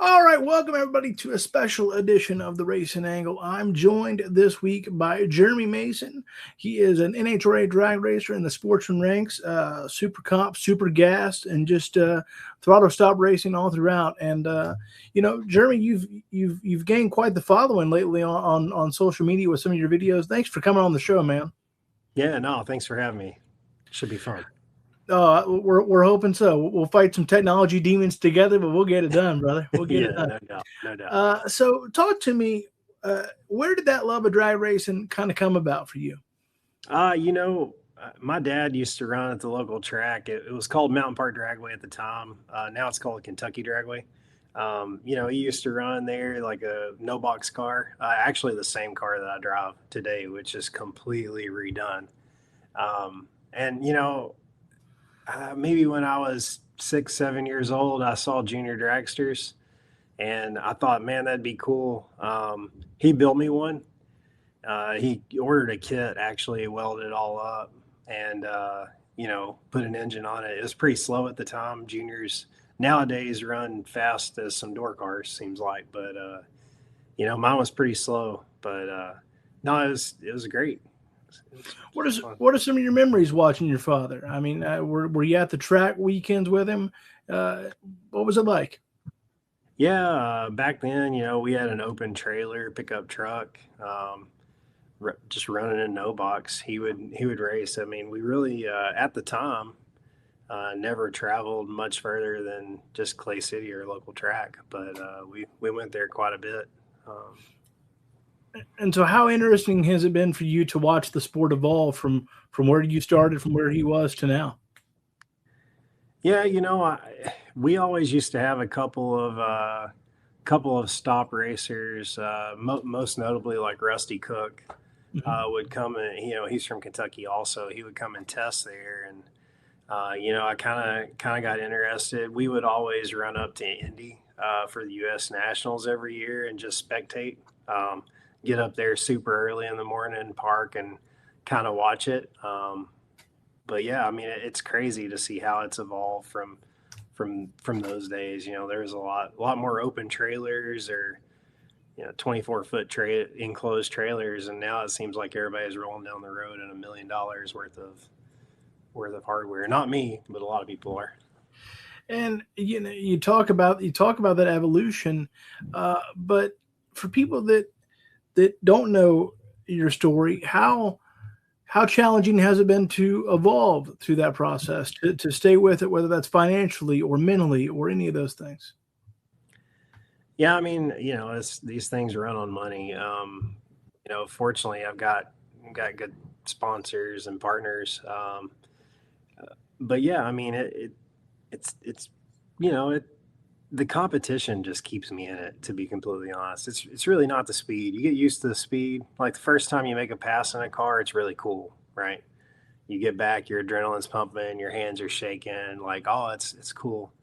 All right, welcome everybody to a special edition of the Racing Angle. I'm joined this week by Jeremy Mason. He is an NHRA drag racer in the Sportsman ranks, super comp, super gassed, and just throttle stop racing all throughout. And Jeremy, you've gained quite the following lately on social media with some of your videos. Thanks for coming on the show, man. Yeah, no, thanks for having me. Should be fun. We're hoping so. We'll fight some technology demons together, but we'll get it done, brother. We'll get it done. No doubt. So talk to me. Where did that love of drag racing kind of come about for you? My dad used to run at the local track. It was called Mountain Park Dragway at the time. Now it's called Kentucky Dragway. He used to run there like a no box car. Actually, the same car that I drive today, which is completely redone. Maybe when I was 6, 7 years old, I saw junior dragsters and I thought, man, that'd be cool. He built me one. He ordered a kit, actually welded it all up and, put an engine on it. It was pretty slow at the time. Juniors nowadays run fast as some door cars, seems like, but, mine was pretty slow, but, no, it was great. What are some of your memories watching your father? I mean, were you at the track weekends with him? What was it like? Yeah, back then, we had an open trailer pickup truck, just running in no box. He would race. I mean, we really at the time never traveled much further than just Clay City or local track, but we went there quite a bit. And so how interesting has it been for you to watch the sport evolve from where you started, from where he was to now? Yeah, we always used to have a couple of stop racers, most notably like Rusty Cook would come and, he's from Kentucky also. He would come and test there. And, I kind of got interested. We would always run up to Indy for the U.S. Nationals every year and just spectate. Get up there super early in the morning, park and kind of watch it. But yeah, I mean, it's crazy to see how it's evolved from those days. There's a lot more open trailers or 24-foot enclosed trailers, and now it seems like everybody's rolling down the road in $1 million worth of hardware. Not me, but a lot of people are. And you talk about that evolution, but for people that don't know your story, how challenging has it been to evolve through that process, to stay with it, whether that's financially or mentally or any of those things? Yeah, I mean, these things run on money. Fortunately, I've got good sponsors and partners. But yeah, I mean, it's the competition just keeps me in it, to be completely honest. It's really not the speed. You get used to the speed. Like the first time you make a pass in a car, it's really cool, right? You get back, your adrenaline's pumping, your hands are shaking, like, oh, it's cool.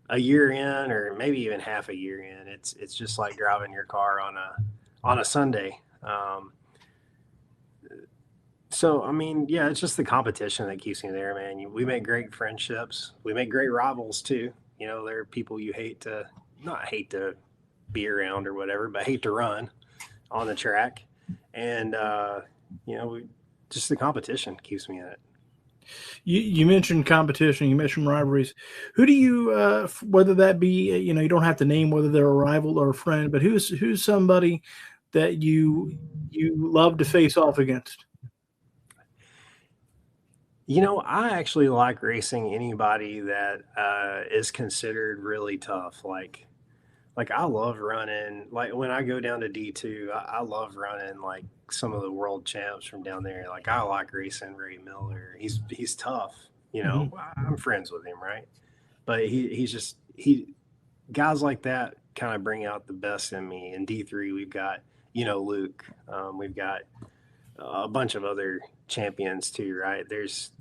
A year in, or maybe even half a year in, it's just like driving your car on a Sunday. So I mean, yeah, it's just the competition that keeps me there, man. We make great friendships. We make great rivals too. There are people you not hate to be around or whatever, but hate to run on the track. And, just the competition keeps me in it. You mentioned competition, you mentioned rivalries. Who do you, whether that be, you don't have to name whether they're a rival or a friend, but who's somebody that you love to face off against? I actually like racing anybody that is considered really tough. Like I love running. Like when I go down to D2, I love running like some of the world champs from down there. Like I like racing Ray Miller. He's tough. Mm-hmm. I'm friends with him, right? But he guys like that kind of bring out the best in me. In D3, we've got Luke. We've got a bunch of other champions too, right? There's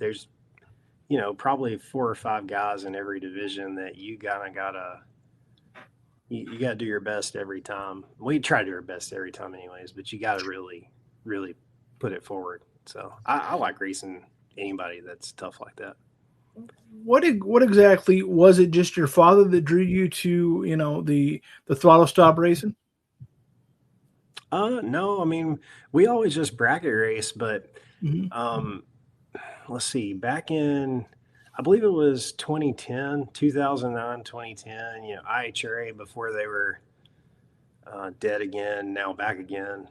probably 4 or 5 guys in every division that you gotta do your best every time. We try to do our best every time anyways, but you gotta really put it forward. So I like racing anybody that's tough like that. What exactly was it? Just your father that drew you to, the throttle stop racing? No, I mean, we always just bracket race, but Hmm. um, let's see, back in, I believe it was 2010, 2009, 2010, IHRA before they were dead again, now back again.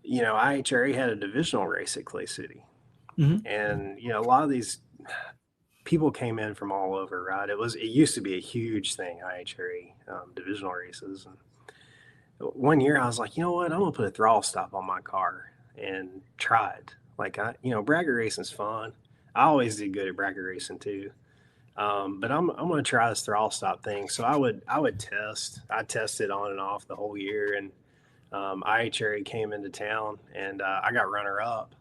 IHRA had a divisional race at Clay City. Hmm. And, a lot of these people came in from all over, right? It used to be a huge thing, IHRA divisional races. And one year I was like, you know what? I'm gonna put a throttle stop on my car and try it. Like bracket racing's fun. I always did good at bracket racing too. But I'm gonna try this throttle stop thing. So I would test. I tested on and off the whole year, and IHRA came into town, and I got runner up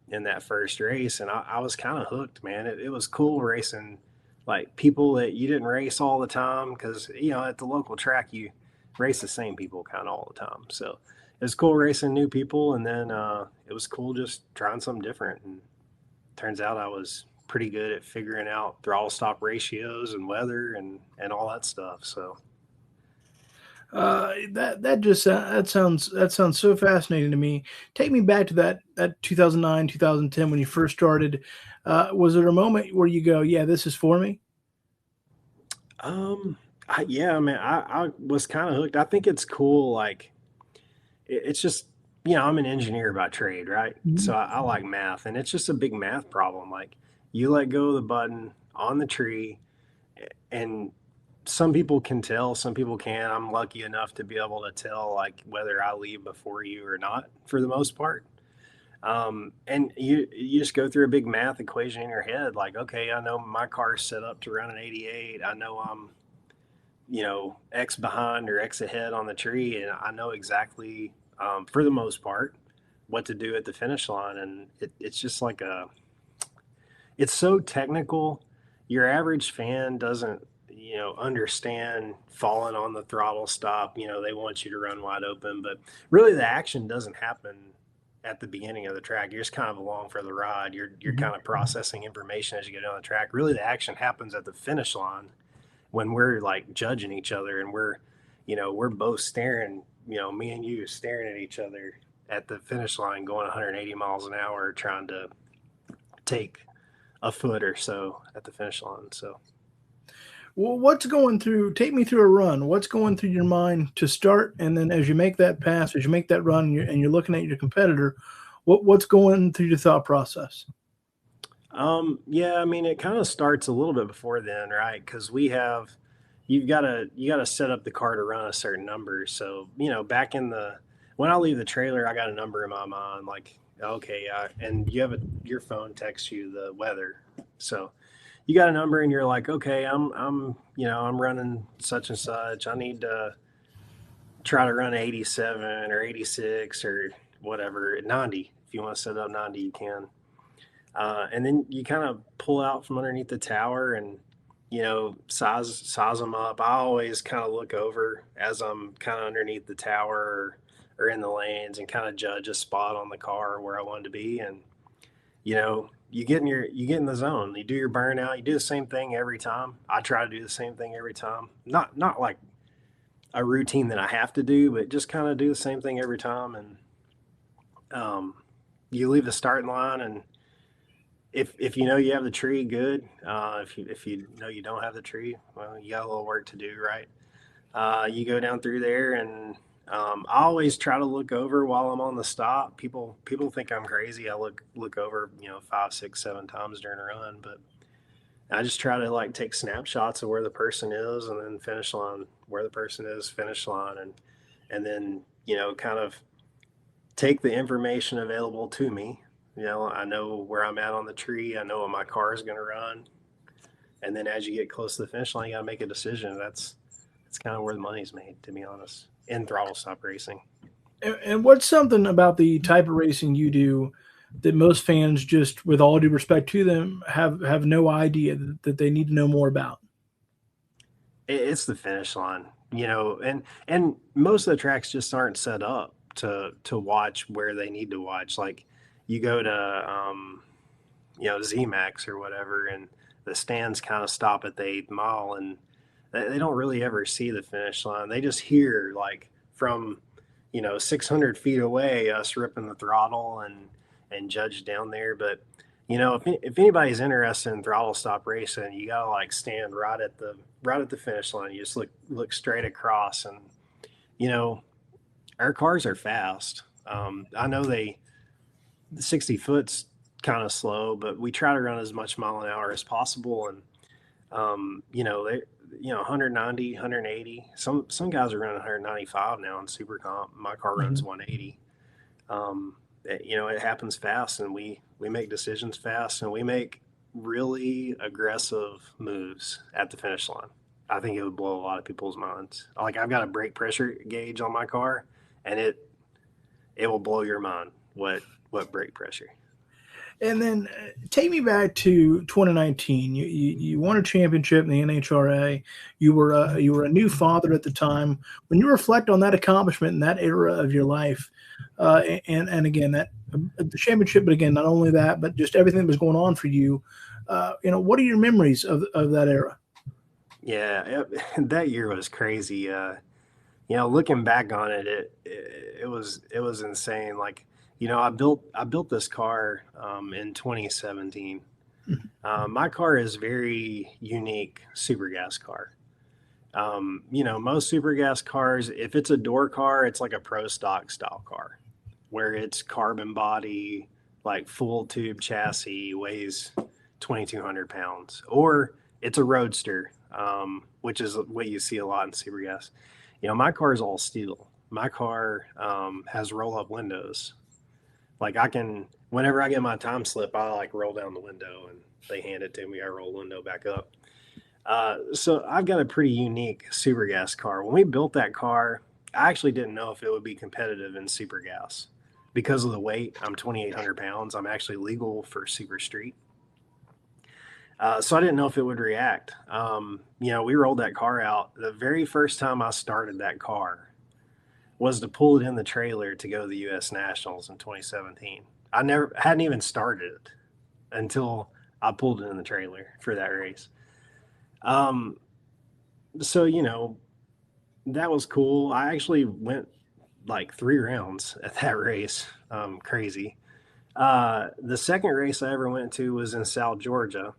in that first race, and I was kind of hooked, man. It was cool racing like people that you didn't race all the time because at the local track you race the same people kind of all the time. So it was cool racing new people, and then it was cool just trying something different. And turns out I was pretty good at figuring out throttle stop ratios and weather and all that stuff. So That sounds so fascinating to me. Take me back to that 2009, 2010 when you first started. Was there a moment where you go, "Yeah, this is for me"? yeah, man, I was kind of hooked. I think it's cool. Like it's just I'm an engineer by trade, right? So Mhm. I like math, and it's just a big math problem. Like you let go of the button on the tree, and some people can tell, some people can't. I'm lucky enough to be able to tell like whether I leave before you or not for the most part. And you just go through a big math equation in your head, like, okay, I know my car's set up to run an 88. I know I'm X behind or X ahead on the tree, and I know exactly for the most part what to do at the finish line. And it's just like it's so technical. Your average fan doesn't understand falling on the throttle stop. They want you to run wide open, but really the action doesn't happen at the beginning of the track. You're just kind of along for the ride. You're Mhm. kind of processing information as you go down the track. Really the action happens at the finish line when we're like judging each other, and we're both staring, me and you staring at each other at the finish line going 180 miles an hour trying to take a foot or so at the finish line. So Well, what's going through? Take me through a run. What's going through your mind to start, and then as you make that pass, as you make that run, and you're looking at your competitor, what's going through your thought process? yeah, I mean, it kind of starts a little bit before then, right? Because you gotta set up the car to run a certain number. So back in the when I leave the trailer, I got a number in my mind, like okay, and your phone texts you the weather, so you got a number, and you're like, okay, I'm running such and such. I need to try to run 87 or 86 or whatever, 90. If you want to set up 90, you can. And then you kind of pull out from underneath the tower and size them up. I always kind of look over as I'm kind of underneath the tower or in the lanes and kind of judge a spot on the car where I want to be. And you get in the zone. You do your burnout. You do the same thing every time. I try to do the same thing every time. Not like a routine that I have to do, but just kind of do the same thing every time. And um, you leave the starting line, and if you know you have the tree, good. If you know you don't have the tree, well, you got a little work to do, right? You go down through there, and I always try to look over while I'm on the stop. People think I'm crazy. I look over, 5, 6, 7 times during a run, but I just try to like take snapshots of where the person is, and then finish line where the person is, finish line, and then kind of take the information available to me. I know where I'm at on the tree. I know what my car is going to run. And then as you get close to the finish line, you got to make a decision. That's kind of where the money's made, to be honest, in throttle stop racing. And what's something about the type of racing you do that most fans, just with all due respect to them, have no idea that they need to know more about? It's the finish line, and most of the tracks just aren't set up to watch where they need to watch. Like you go to Z-Max or whatever, and the stands kind of stop at the 8th mile, and they don't really ever see the finish line. They just hear like from 600 feet away us ripping the throttle and judge down there. But if anybody's interested in throttle stop racing, you gotta like stand right at the finish line. You just look straight across, and our cars are fast. I know the 60 foot's kind of slow, but we try to run as much mile an hour as possible. And they 190, 180. Some guys are running 195 now in Super Comp. My car runs 180. It happens fast, and we make decisions fast, and we make really aggressive moves at the finish line. I think it would blow a lot of people's minds. Like, I've got a brake pressure gauge on my car, and it will blow your mind what brake pressure. And then take me back to 2019. You won a championship in the NHRA. You were a new father at the time. When you reflect on that accomplishment in that era of your life, and again that the championship, but again not only that, but just everything that was going on for you, what are your memories of that era? Yeah, that year was crazy. Looking back on it, it was insane. Like, I built this car in 2017. My car is very unique super gas car. Most super gas cars, if it's a door car, it's like a pro stock style car where it's carbon body, like full tube chassis, weighs 2,200 pounds, or it's a roadster, which is what you see a lot in super gas. My car is all steel. My car has roll up windows. Like, whenever I get my time slip, I like roll down the window and they hand it to me. I roll the window back up. So I've got a pretty unique super gas car. When we built that car, I actually didn't know if it would be competitive in super gas because of the weight. I'm 2,800 pounds. I'm actually legal for super street. So I didn't know if it would react. We rolled that car out. The very first time I started that car was to pull it in the trailer to go to the U.S. Nationals in 2017. I hadn't even started it until I pulled it in the trailer for that race. So that was cool. I actually went like 3 rounds at that race. Crazy. The second race I ever went to was in South Georgia.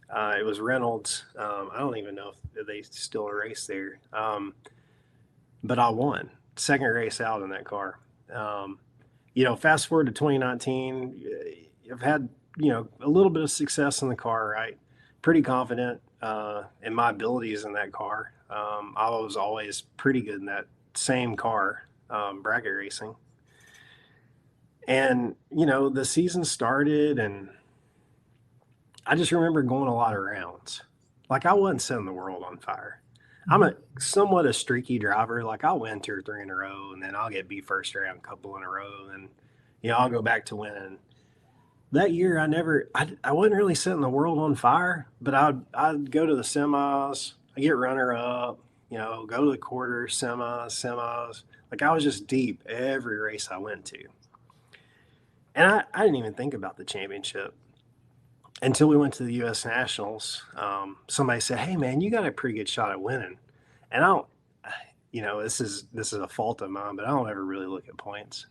It was Reynolds. I don't even know if they still race there. But I won. Second race out in that car. Fast forward to 2019, I've had, a little bit of success in the car, right? Pretty confident in my abilities in that car. I was always pretty good in that same car, bracket racing. And, the season started, and I just remember going a lot of rounds. Like, I wasn't setting the world on fire. I'm somewhat a streaky driver. Like, I'll win 2 or 3 in a row, and then I'll get beat first round, a couple in a row, and I'll go back to winning. That year, I wasn't really setting the world on fire, but I'd go to the semis, I get runner up, go to the quarters, semis. Like, I was just deep every race I went to, and I didn't even think about the championship until we went to the U.S. Nationals. Somebody said, "Hey, man, you got a pretty good shot at winning." And I don't, this is a fault of mine, but I don't ever really look at points.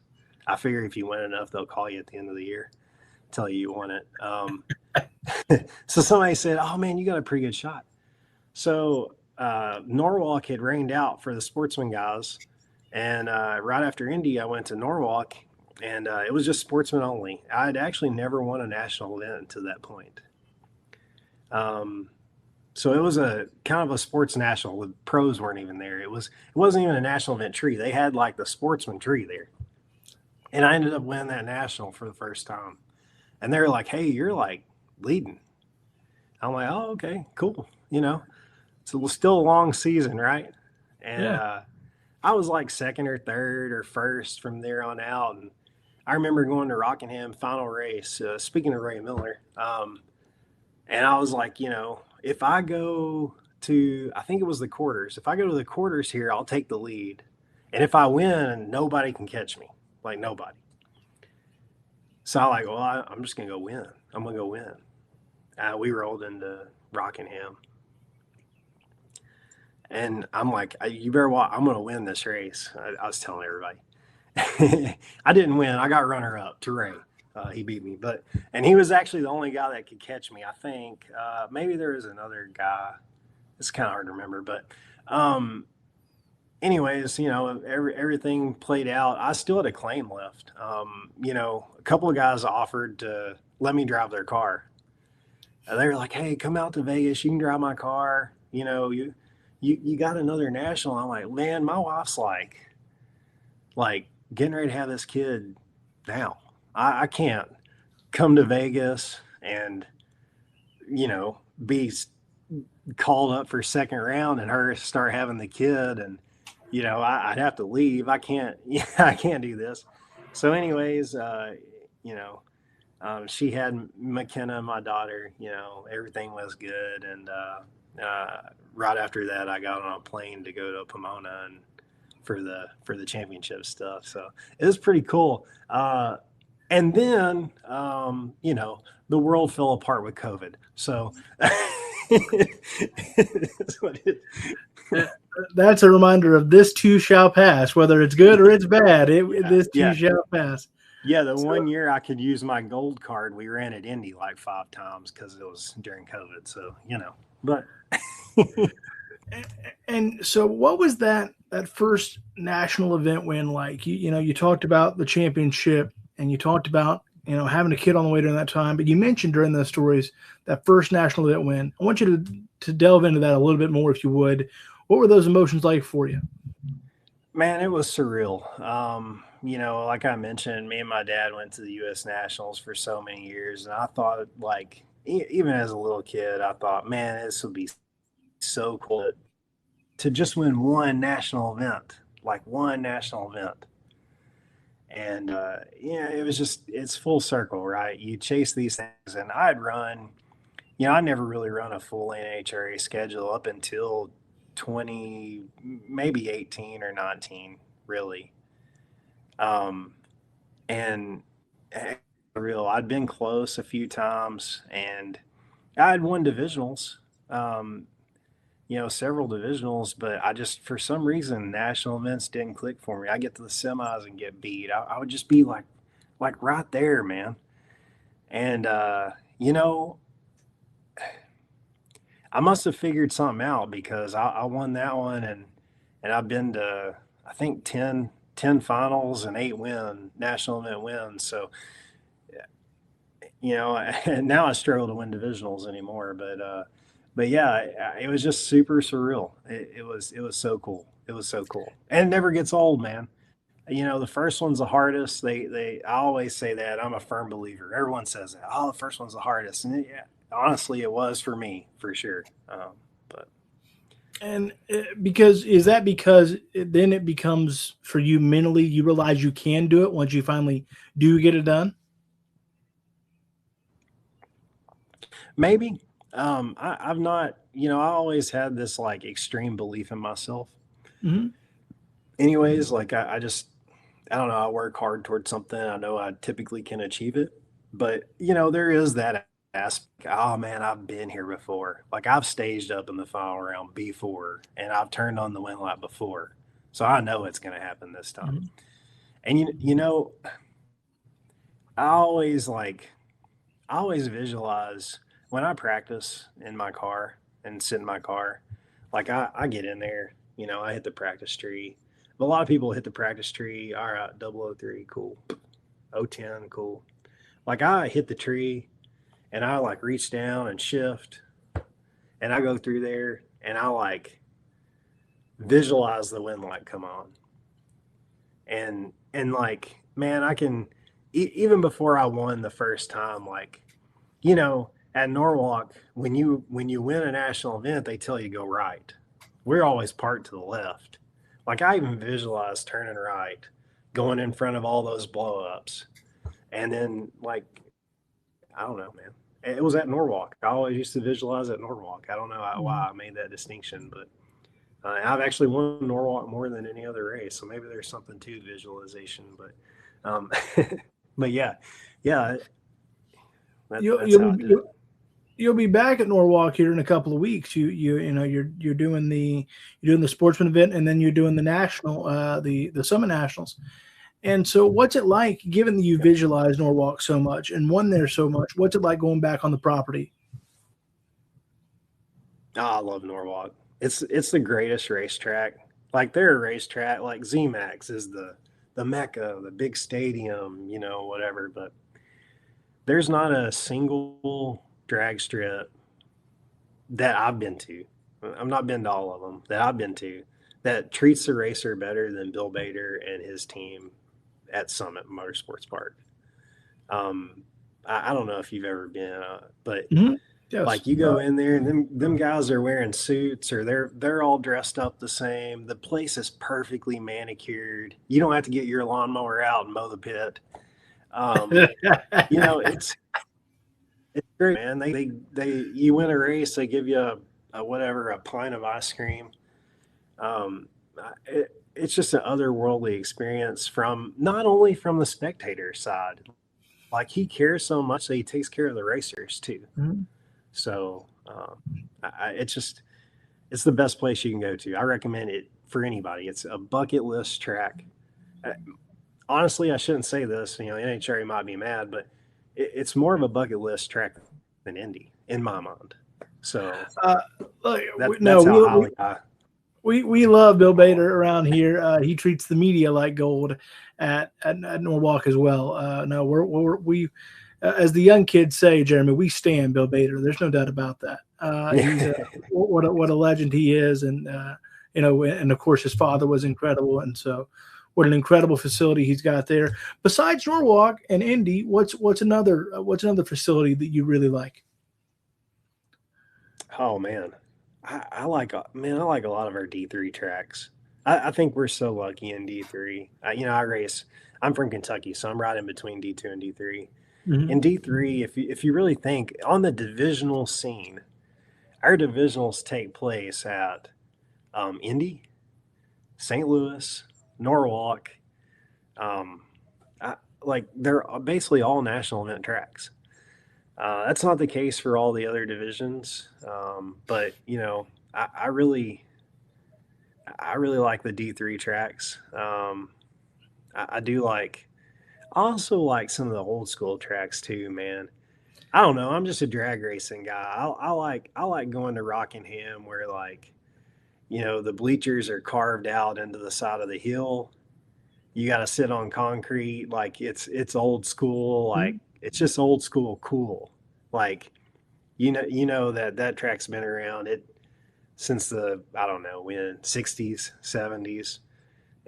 I figure if you win enough, they'll call you at the end of the year, tell you won it. So somebody said, "Oh, man, you got a pretty good shot." So Norwalk had rained out for the Sportsman guys. And right after Indy, I went to Norwalk. And it was just Sportsman only. I had actually never won a national event to that point. So it was a kind of a sports national. The pros weren't even there. It wasn't even a national event tree. They had like the Sportsman tree there. And I ended up winning that national for the first time. And they were like, "Hey, you're like leading." I'm like, "Oh, okay, cool." So it was still a long season, right? And I was like second or third or first from there on out. And I remember going to Rockingham final race, speaking of Ray Miller, and I was like, if I go to, I think it was the quarters, if I go to the quarters here, I'll take the lead. And if I win, nobody can catch me, like nobody. So I'm like, well, I'm just going to go win. I'm gonna go win. We rolled into Rockingham, and I'm like, you better watch. I'm gonna win this race. I was telling everybody. I didn't win. I got runner up to Ray. He beat me, and he was actually the only guy that could catch me. I think maybe there was another guy. It's kind of hard to remember, but anyways, everything played out. I still had a claim left. A couple of guys offered to let me drive their car. They were like, "Hey, come out to Vegas. You can drive my car. You got another national." I'm like, "Man, my wife's like getting ready to have this kid now. I can't come to Vegas and be called up for second round and her start having the kid, and I'd have to leave. I can't I can't do this." So anyways, she had McKenna, my daughter. Everything was good, and right after that I got on a plane to go to Pomona and for the championship stuff. So it was pretty cool. And then the world fell apart with COVID. So that's a reminder of this too shall pass, whether it's good or it's bad. This too shall pass. Yeah, the 1 year I could use my gold card, we ran at Indy like 5 times because it was during COVID. So but. And so, what was that first national event win like? You talked about the championship, and you talked about having a kid on the way during that time. But you mentioned during those stories that first national event win. I want you to delve into that a little bit more, if you would. What were those emotions like for you? Man, it was surreal. Like I mentioned, me and my dad went to the U.S. Nationals for so many years, and I thought, like, even as a little kid, I thought, man, this would be so cool to just win one national event, and it was just, it's full circle, right? You chase these things, and I'd run, I never really run a full NHRA schedule up until 20, maybe 18 or 19, really. And real, I'd been close a few times, and I had won divisionals, several divisionals, but I just, for some reason, national events didn't click for me. I get to the semis and get beat. I would just be like right there, man. And, I must have figured something out because I won that one, and I've been to, I think, 10 finals and 8 national event wins. So, and now I struggle to win divisionals anymore, but yeah, it was just super surreal. It was so cool. It was so cool. And it never gets old, man. The first one's the hardest. I always say that. I'm a firm believer. Everyone says that. Oh, the first one's the hardest. And honestly, it was for me, for sure. But. And because then it becomes for you mentally, you realize you can do it once you finally do get it done? Maybe. I've not, I always had this like extreme belief in myself. Mm-hmm. Anyways, like I don't know, I work hard towards something. I know I typically can achieve it, but there is that aspect. Oh man, I've been here before. Like I've staged up in the final round before, and I've turned on the win lap before. So I know it's going to happen this time. Mm-hmm. And I always visualize when I practice in my car and sit in my car, like I get in there, I hit the practice tree. But a lot of people hit the practice tree. All right, 003, cool. 010, cool. Like I hit the tree and I like reach down and shift, and I go through there and I like visualize the wind light come on. And like, man, I can, even before I won the first time, like, at Norwalk, when you win a national event, they tell you go right. We're always parked to the left. Like I even visualized turning right, going in front of all those blowups. And then like, I don't know, man. It was at Norwalk. I always used to visualize at Norwalk. I don't know why I made that distinction, but I've actually won Norwalk more than any other race. So maybe there's something to visualization, but but yeah. That's how I did it. You'll be back at Norwalk here in a couple of weeks. You're doing the Sportsman event, and then you're doing the national, the Summit Nationals. And so, what's it like, given that you visualize Norwalk so much and won there so much? What's it like going back on the property? Oh, I love Norwalk. It's the greatest racetrack. Like their racetrack, like ZMAX is the mecca, the big stadium, whatever. But there's not a single drag strip that I've been to. I've not been to all of them that I've been to that treats the racer better than Bill Bader and his team at Summit Motorsports Park. I don't know if you've ever been, but Mm-hmm. Yes. like you go in there and them guys are wearing suits or they're all dressed up the same. The place is perfectly manicured. You don't have to get your lawnmower out and mow the pit. It's great, man. They you win a race, they give you a pint of ice cream. It's just an otherworldly experience from not only from the spectator side. Like he cares so much that he takes care of the racers too. Mm-hmm. So it's the best place you can go to. I recommend it for anybody. It's a bucket list track. Honestly, I shouldn't say this. NHRA might be mad, but it's more of a bucket list track than Indy in my mind. So we love Bill Bader around here. He treats the media like gold at Norwalk as well. No, we as the young kids say, Jeremy, we stand Bill Bader. There's no doubt about that. He's what a legend he is, and and of course his father was incredible, and so what an incredible facility he's got there. Besides Norwalk and Indy, what's another facility that you really like? Oh man, I like a lot of our D3 tracks. I think we're so lucky in D3. I race. I'm from Kentucky, so I'm right in between D2 and D3. Mm-hmm. In D3, if you really think on the divisional scene, our divisionals take place at Indy, St. Louis, Norwalk. They're basically all national event tracks. That's not the case for all the other divisions, but I really like the D3 tracks. I do like. I also like some of the old school tracks too, man. I don't know. I'm just a drag racing guy. I like going to Rockingham where the bleachers are carved out into the side of the hill. You got to sit on concrete. Like it's old school. Like it's just old school cool. Like that track's been around since the I don't know when 60s 70s.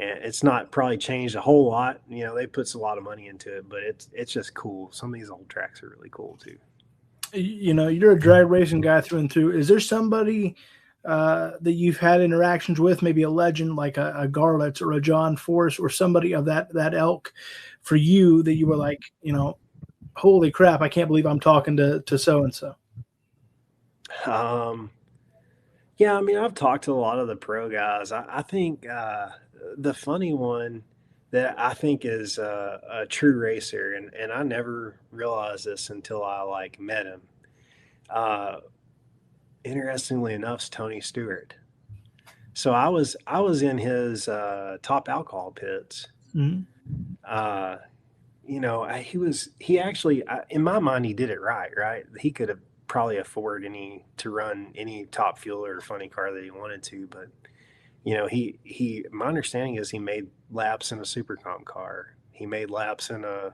And it's not probably changed a whole lot. They put a lot of money into it, but it's just cool. Some of these old tracks are really cool too. You're a drag racing guy through and through. Is there somebody that you've had interactions with, maybe a legend like a Garlitz or a John Force or somebody of that ilk for you that you were like, holy crap, I can't believe I'm talking to so-and-so? Yeah, I mean, I've talked to a lot of the pro guys. I think the funny one that I think is a true racer, and I never realized this until I met him. Interestingly enough, is Tony Stewart. So I was in his top alcohol pits. Mm-hmm. He actually, in my mind, he did it right. Right, he could have probably afford to run any top fuel or funny car that he wanted to, but my understanding is he made laps in a super comp car. He made laps in a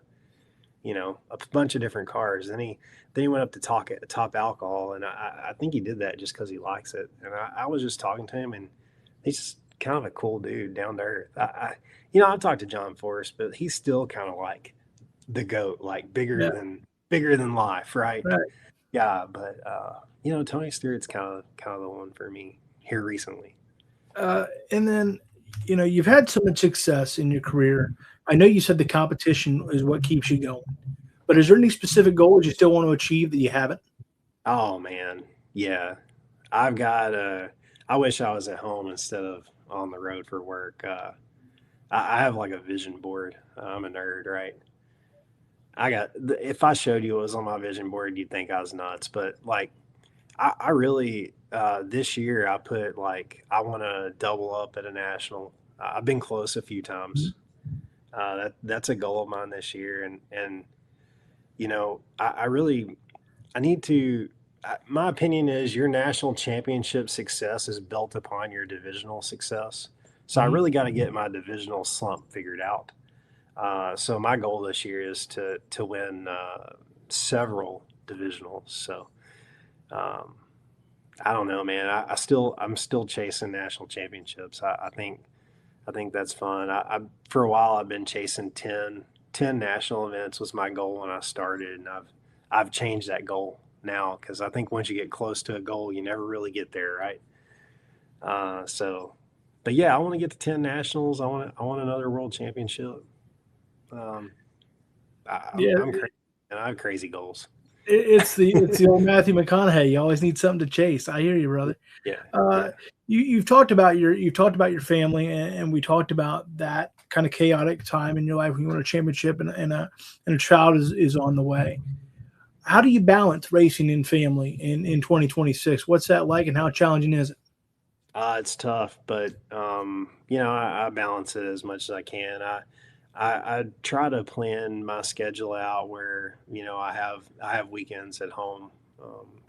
bunch of different cars. Then he went up to top alcohol, and I think he did that just because he likes it. And I was just talking to him, and he's just kind of a cool dude, down to earth. I've talked to John Forrest, but he's still kind of like the GOAT, like bigger than life, right? Yeah, but Tony Stewart's kind of the one for me here recently. And then, you've had so much success in your career. I know you said the competition is what keeps you going, but is there any specific goals you still want to achieve that you haven't? Oh man, yeah, I've got. I wish I was at home instead of on the road for work. I have like a vision board. I'm a nerd, right? if I showed you what was on my vision board, you'd think I was nuts. But like, I really, this year I put like, I want to double up at a national. I've been close a few times. That's a goal of mine this year. And, you know, I really, I need to, my opinion is your national championship success is built upon your divisional success. So I Mhm. really got to get my divisional slump figured out. So my goal this year is to win several divisionals. So um, I don't know, man. I'm still chasing national championships. I think that's fun. For a while I've been chasing 10 national events was my goal when I started, and I've changed that goal now because I think once you get close to a goal, you never really get there, right? So, but yeah, I want to get to 10 nationals. I want another world championship. Um, Yeah, I'm crazy, and I have crazy goals. it's the old Matthew McConaughey. You always need something to chase. I hear you, brother. Yeah, Uh, yeah. you've talked about your family, and we talked about that kind of chaotic time in your life when you won a championship and a child is on the way. How do you balance racing and family in 2026? What's that like, and how challenging is it? It's tough, but you know, I balance it as much as I can. I try to plan my schedule out where you know I have weekends at home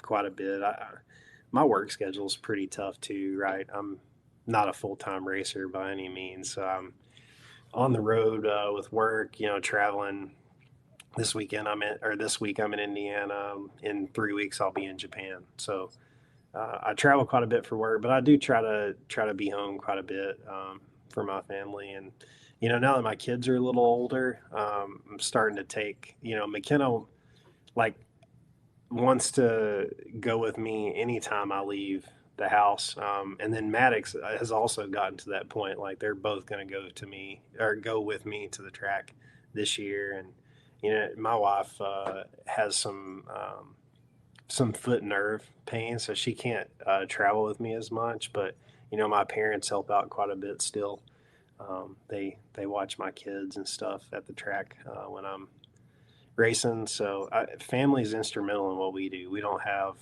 quite a bit. My work schedule is pretty tough too, right? I'm not a full time racer by any means, so I'm on the road with work. You know, traveling. This week I'm in Indiana. In 3 weeks I'll be in Japan. So I travel quite a bit for work, but I do try to be home quite a bit for my family. And you know, now that my kids are a little older, I'm starting to take. You know, McKenna like wants to go with me anytime I leave the house, and then Maddox has also gotten to that point. Like they're both going to go with me to the track this year. And you know, my wife has some foot nerve pain, so she can't travel with me as much. But you know, my parents help out quite a bit still. They watch my kids and stuff at the track when I'm racing. So family is instrumental in what we do. We don't have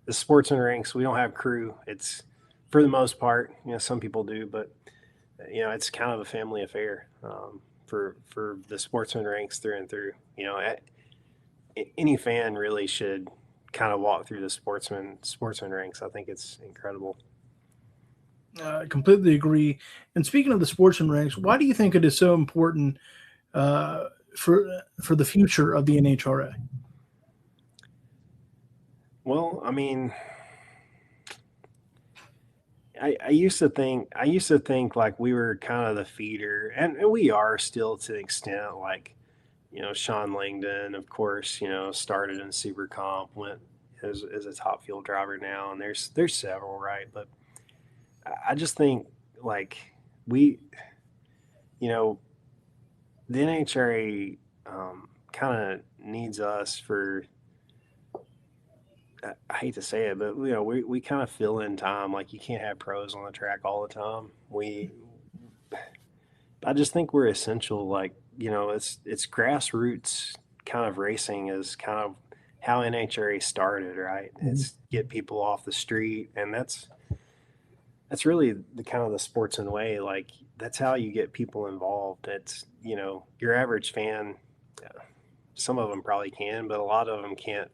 the sportsman ranks. We don't have crew. It's for the most part. You know, some people do, but you know, it's kind of a family affair for the sportsman ranks through and through. You know, any fan really should kind of walk through the sportsman ranks. I think it's incredible. Completely agree. And speaking of the sportsman ranks, why do you think it is so important uh, for the future of the NHRA? Well, I mean, I used to think like we were kind of the feeder, and we are still to an extent. Like you know, Sean Langdon, of course, you know, started in Super Comp, went as a top fuel driver now, and there's several, right? But I just think like we, you know, the NHRA kind of needs us for. I hate to say it, but you know, we kind of fill in time. Like you can't have pros on the track all the time. I just think we're essential. Like you know, it's grassroots kind of racing is kind of how NHRA started, right? Mhm. It's get people off the street, and that's really the kind of the sportsman way. Like that's how you get people involved. It's you know your average fan. Some of them probably can, but a lot of them can't.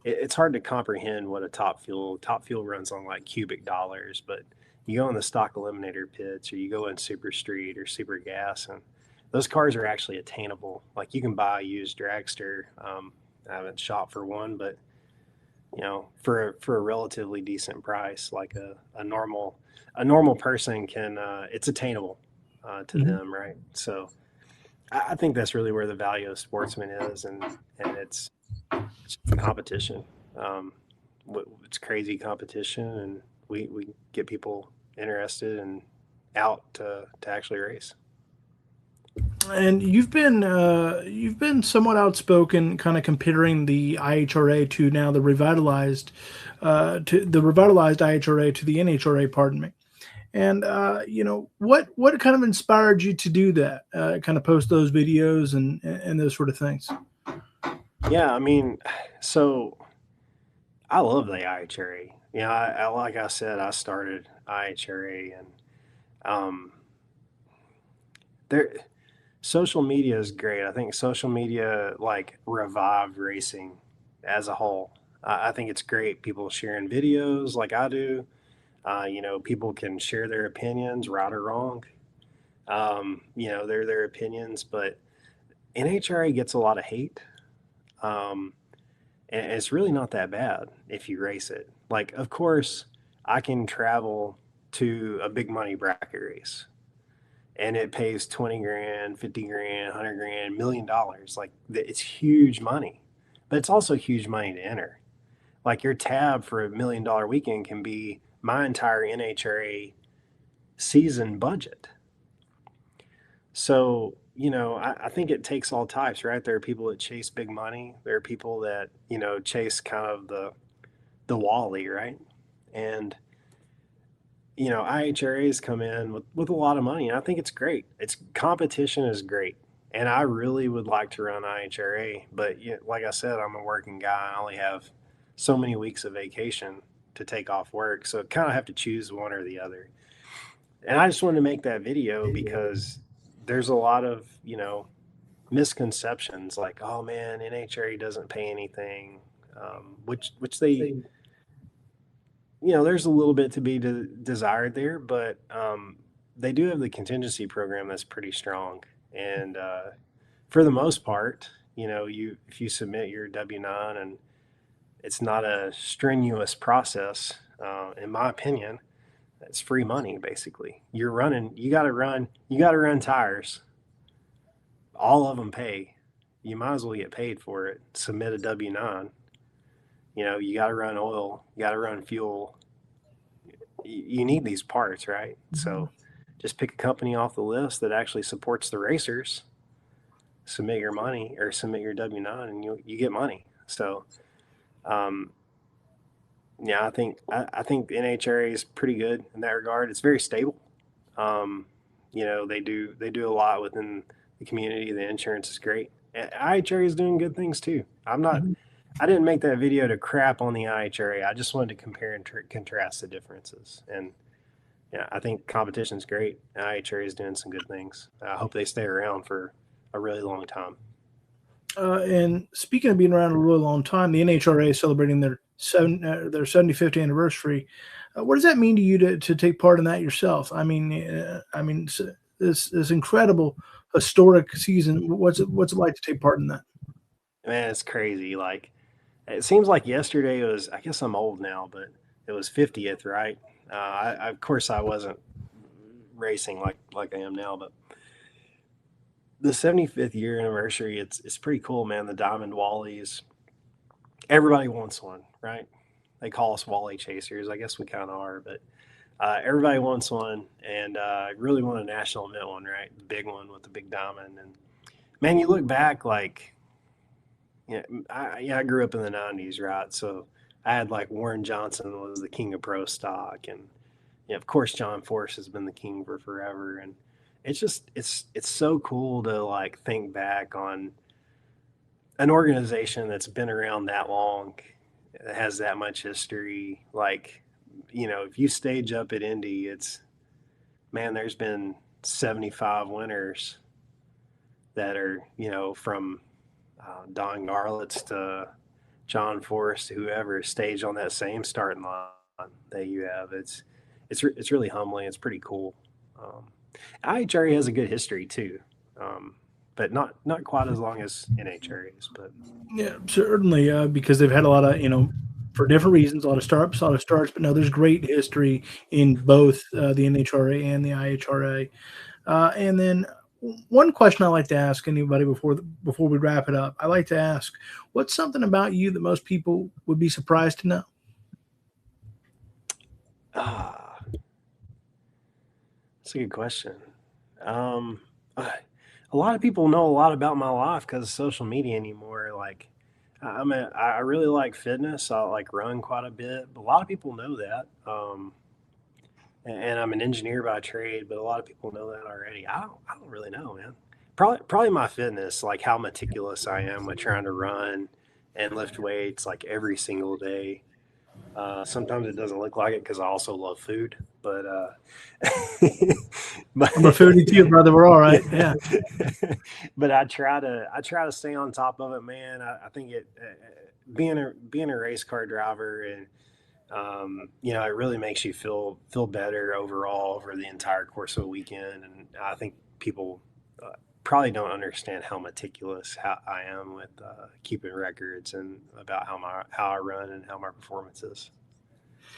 It's hard to comprehend what a top fuel runs on like cubic dollars, but you go in the stock eliminator pits or you go in super street or super gas, and those cars are actually attainable. Like you can buy a used dragster. I haven't shot for one, but you know, for a relatively decent price, like a normal person can, it's attainable to Mhm. them, right? So I think that's really where the value of sportsman is, and it's competition. Um, it's crazy competition, and we get people interested and out to actually race. And you've been somewhat outspoken, kind of comparing the IHRA to now the revitalized IHRA to the NHRA. Pardon me. And you know what kind of inspired you to do that? Kind of post those videos and those sort of things. Yeah, I mean, so I love the IHRA. Yeah, like I said, I started IHRA, and um, there social media is great. I think social media like revived racing as a whole. I think it's great. People sharing videos like I do. People can share their opinions, right or wrong. They're their opinions, but NHRA gets a lot of hate. Um, and it's really not that bad if you race it. Like, of course, I can travel to a big money bracket race and it pays 20 grand, 50 grand, 100 grand, $1 million. Like, it's huge money, but it's also huge money to enter. Like, your tab for $1 million weekend can be my entire NHRA season budget. So, I think it takes all types, right? There are people that chase big money. There are people that, chase kind of the Wally, right? And IHRAs come in with a lot of money, and I think it's great. It's competition is great, and I really would like to run IHRA, but like I said, I'm a working guy. I only have so many weeks of vacation to take off work, so I kind of have to choose one or the other. And I just wanted to make that video because there's a lot of misconceptions, like, oh man, NHRA doesn't pay anything, which they there's a little bit to be desired there, but they do have the contingency program that's pretty strong. And for the most part, if you submit your W-9 and it's not a strenuous process, in my opinion, it's free money basically. You got to run tires. All of them pay. You might as well get paid for it. Submit a W-9. You got to run oil, you got to run fuel. You need these parts, right? So just pick a company off the list that actually supports the racers, submit your money or submit your W-9, and you get money. So, um, yeah, I think the NHRA is pretty good in that regard. It's very stable. Um, they do a lot within the community. The insurance is great. IHRA is doing good things too. I didn't make that video to crap on the IHRA. I just wanted to compare and contrast the differences. And yeah, I think competition is great. IHRA is doing some good things. I hope they stay around for a really long time. And speaking of being around a really long time, the NHRA is celebrating their 75th anniversary. What does that mean to you to take part in that yourself? This incredible historic season. What's it like to take part in that? Man, it's crazy. Like, it seems like yesterday was, I guess I'm old now, but it was 50th, right? Of course, I wasn't racing like I am now, but the 75th year anniversary, it's pretty cool, man. The Diamond Wallies, everybody wants one, right? They call us Wally chasers. I guess we kind of are, but everybody wants one, and I really want a national event one, right? The big one with the big diamond. And man, you look back, like, I grew up in the '90s, right? So I had like Warren Johnson was the king of pro stock, and of course John Force has been the king for forever. And it's so cool to like think back on an organization that's been around that long, that has that much history. Like, if you stage up at Indy, it's man, there's been 75 winners that are from Don Garlitz to John Forrest, whoever staged on that same starting line that you have. It's really humbling. It's pretty cool. IHRA has a good history too, but not quite as long as NHRA's. But Yeah, certainly, because they've had a lot of, for different reasons, a lot of startups, a lot of starts. But no, there's great history in both the NHRA and the IHRA. And then one question I like to ask anybody before we wrap it up, I like to ask, what's something about you that most people would be surprised to know? That's a good question. A lot of people know a lot about my life because of social media anymore. Like, I really like fitness. I like run quite a bit. But a lot of people know that. And I'm an engineer by trade, but a lot of people know that already. I don't really know, man. Probably my fitness, like how meticulous I am with trying to run. and lift weights like every single day. Sometimes it doesn't look like it because I also love food, but but I'm a foodie too, brother. We're all right. Yeah. but I try to stay on top of it, man. I think it being a race car driver, and it really makes you feel better overall over the entire course of a weekend. And I think people probably don't understand how meticulous how I am with keeping records and about how I run and how my performance is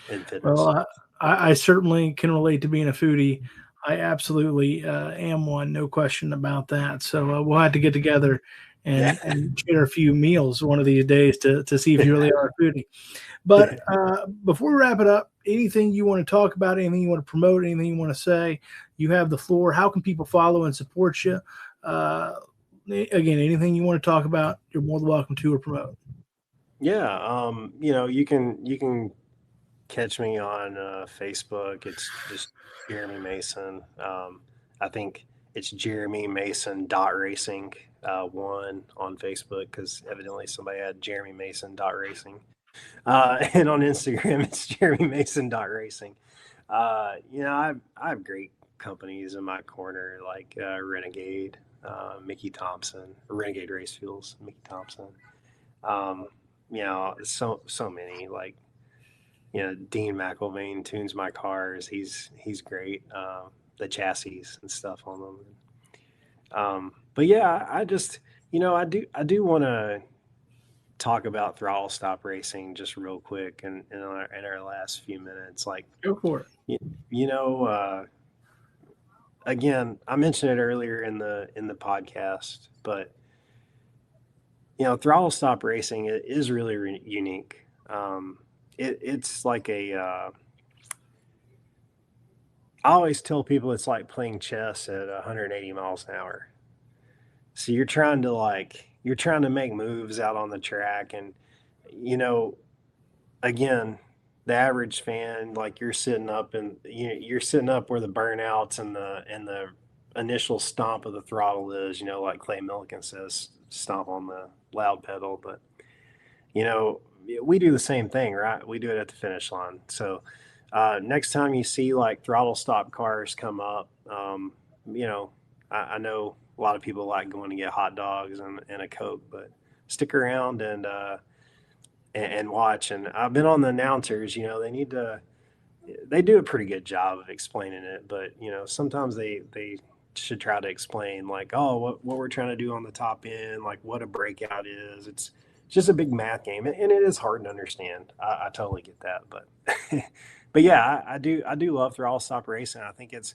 in fitness. Well, I certainly can relate to being a foodie. I absolutely am one, no question about that. So we'll have to get together Yeah. and share a few meals one of these days to see if you really are a foodie. But before we wrap it up, anything you want to talk about, anything you want to promote, anything you want to say, you have the floor. How can people follow and support you? Uh, Again, anything you want to talk about, you're more than welcome to or promote. Yeah, you can catch me on Facebook. It's just Jeremy Mason. I think it's Jeremy Mason dot racing one on Facebook because evidently somebody had Jeremy Mason dot racing. And on Instagram, it's Jeremy Mason dot racing. I have great companies in my corner like Renegade, Mickey Thompson, Renegade Race Fuels, Mickey Thompson. Um, so many like Dean McElvain tunes my cars. He's great. The chassis and stuff on them. But yeah, I just I do want to talk about throttle stop racing just real quick and in our last few minutes. Like Go for it. you, you know, again, I mentioned it earlier in the podcast, but throttle stop racing is really unique. It's like I always tell people it's like playing chess at 180 miles an hour. So you're trying to make moves out on the track, and you know, again, the average fan, like you're sitting up where the burnouts and the initial stomp of the throttle is. Like Clay Millican says, stomp on the loud pedal, but you know, we do the same thing, right? We do it at the finish line. So next time you see like throttle stop cars come up, you know, I know a lot of people like going to get hot dogs and a Coke, but stick around and watch. And I've been on the announcers, they do a pretty good job of explaining it, but sometimes they should try to explain like, oh, what we're trying to do on the top end, like what a breakout is. It's just a big math game, and it is hard to understand. I totally get that, but but yeah, I do love throttle stop racing. I think it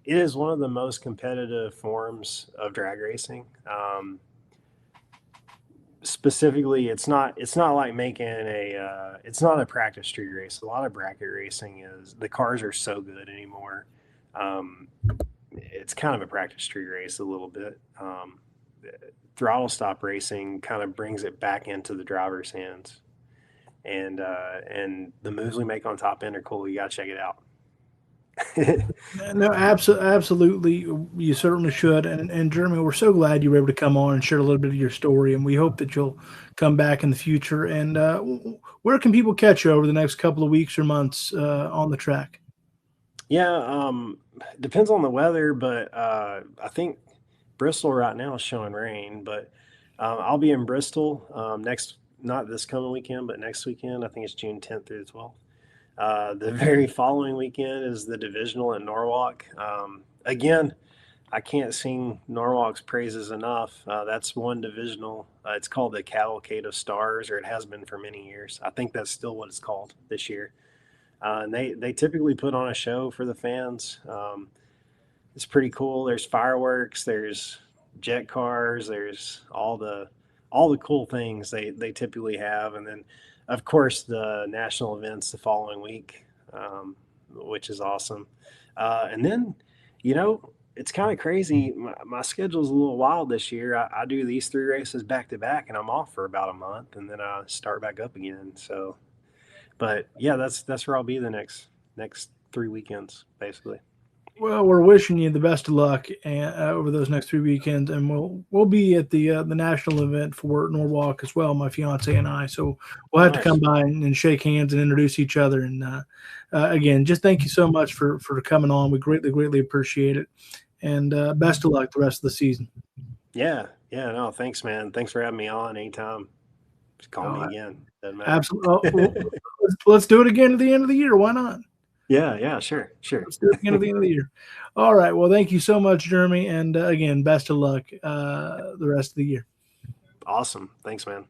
is one of the most competitive forms of drag racing. Specifically, it's not like making it's not a practice street race. A lot of bracket racing is the cars are so good anymore. Um, it's kind of a practice street race a little bit. Throttle stop racing kind of brings it back into the driver's hands, and the moves we make on top end are cool. You gotta check it out. No, absolutely. You certainly should. And Jeremy, we're so glad you were able to come on and share a little bit of your story. And we hope that you'll come back in the future. And where can people catch you over the next couple of weeks or months on the track? Yeah, depends on the weather, but I think Bristol right now is showing rain. But I'll be in Bristol not this coming weekend, but next weekend. I think it's June 10th through the 12th. The very following weekend is the divisional at Norwalk. Again, I can't sing Norwalk's praises enough. That's one divisional. It's called the Cavalcade of Stars, or it has been for many years. I think that's still what it's called this year. And they typically put on a show for the fans. It's pretty cool. There's fireworks. There's jet cars. There's all the cool things they typically have, and then of course the national events the following week, which is awesome. And then it's kind of crazy. My schedule's a little wild this year. I do these three races back to back, and I'm off for about a month, and then I start back up again. So, but yeah, that's where I'll be the next 3 weekends, basically. Well, we're wishing you the best of luck and, over those next 3 weekends, and we'll be at the national event for Norwalk as well, my fiance and I. So we'll have to Nice. come by and shake hands and introduce each other. And again, just thank you so much for coming on. We greatly appreciate it, and best of luck the rest of the season. Yeah. Yeah. No, thanks, man. Thanks for having me on anytime. Just call me Oh, again. Doesn't matter. absolutely. Well, let's do it again at the end of the year. Why not? Yeah. Yeah. Sure. Sure. Let's do it again at the end of the year. All right. Well, thank you so much, Jeremy, and again, best of luck the rest of the year. Awesome. Thanks, man.